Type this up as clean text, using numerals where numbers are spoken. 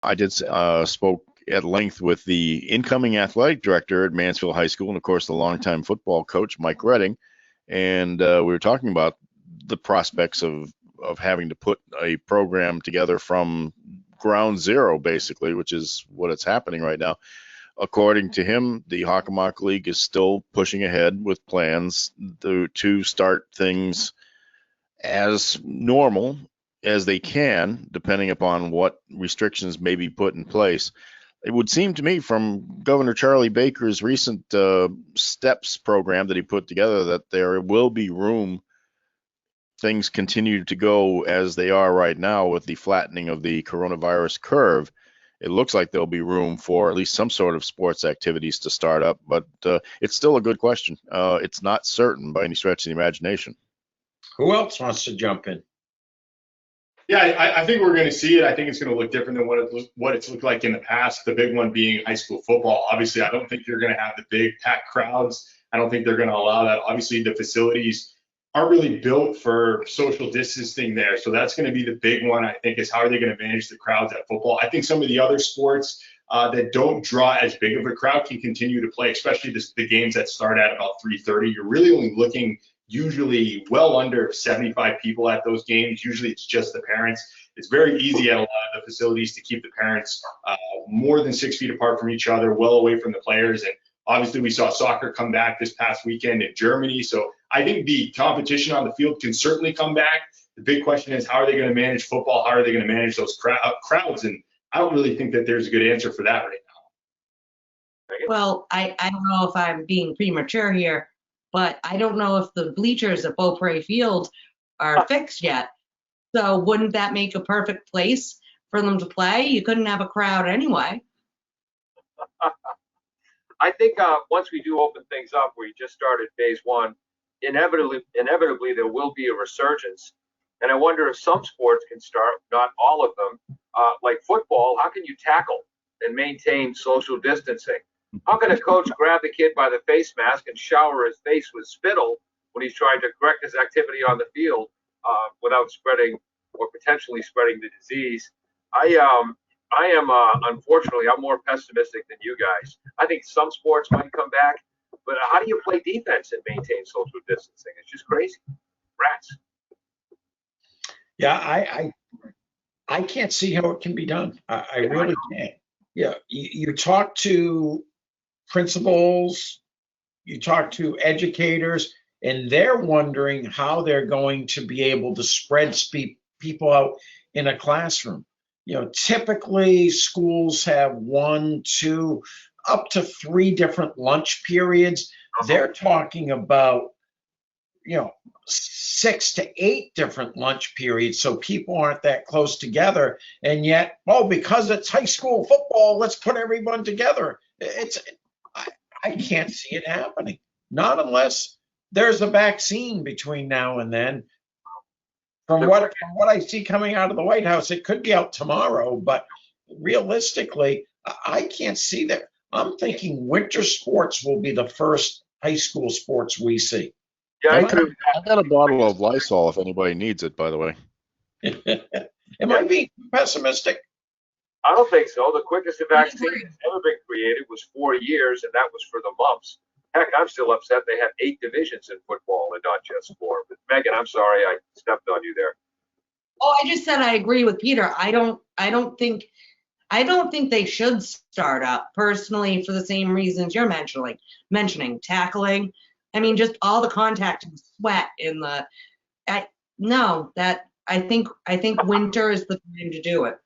I did spoke at length with the incoming athletic director at Mansfield High School, and of course the longtime football coach Mike Redding, and we were talking about the prospects of having to put a program together from ground zero, basically, which is what it's happening right now. According to him, the Hockomock League is still pushing ahead with plans to start things as normal as they can, depending upon what restrictions may be put in place. It would seem to me from Governor Charlie Baker's recent STEPS program that he put together that there will be room. Things continue to go as they are right now with the flattening of the coronavirus curve. It looks like there'll be room for at least some sort of sports activities to start up, but it's still a good question. It's not certain by any stretch of the imagination. Who else wants to jump in? Yeah, I think we're going to see it. I think it's going to look different than what it's looked like in the past. The big one being high school football. Obviously, I don't think you're going to have the big packed crowds. I don't think they're going to allow that. Obviously, the facilities aren't really built for social distancing there. So that's going to be the big one, I think, is how are they going to manage the crowds at football. I think some of the other sports that don't draw as big of a crowd can continue to play, especially the games that start at about 3:30. You're really only looking usually well under 75 people at those games. Usually it's just the parents. It's very easy at a lot of the facilities to keep the parents more than 6 feet apart from each other, well away from the players. And obviously we saw soccer come back this past weekend in Germany. So I think the competition on the field can certainly come back. The big question is, how are they going to manage football? How are they going to manage those crowds? And I don't really think that there's a good answer for that right now. Well, I don't know if I'm being premature here, but I don't know if the bleachers at Beaupre Field are fixed yet. So wouldn't that make a perfect place for them to play? You couldn't have a crowd anyway. I think once we do open things up, we just started phase one, inevitably there will be a resurgence. And I wonder if some sports can start, not all of them, like football. How can you tackle and maintain social distancing? How can a coach grab the kid by the face mask and shower his face with spittle when he's trying to correct his activity on the field without spreading or potentially spreading the disease? I am, unfortunately, I'm more pessimistic than you guys. I think some sports might come back, but how do you play defense and maintain social distancing? It's just crazy. Rats. Yeah, I can't see how it can be done. I really can't. Yeah, you talk to principals, you talk to educators, and they're wondering how they're going to be able to spread people out in a classroom. You know, typically schools have 1, 2, up to 3 different lunch periods. They're talking about, 6 to 8 different lunch periods, so people aren't that close together. And yet, because it's high school football, let's put everyone together. I can't see it happening. Not unless there's a vaccine between now and then. From what I see coming out of the White House, it could be out tomorrow, but realistically, I can't see that. I'm thinking winter sports will be the first high school sports we see. Yeah, I got a bottle of Lysol if anybody needs it, by the way. Am I being pessimistic? I don't think so. The quickest vaccine that's ever been created was 4 years, and that was for the mumps. Heck, I'm still upset they have 8 divisions in football and not just 4. But Megan, I'm sorry I stepped on you there. Oh, I just said I agree with Peter. I don't think they should start up personally for the same reasons you're mentioning tackling. I mean, just all the contact and sweat in the. I think winter is the time to do it.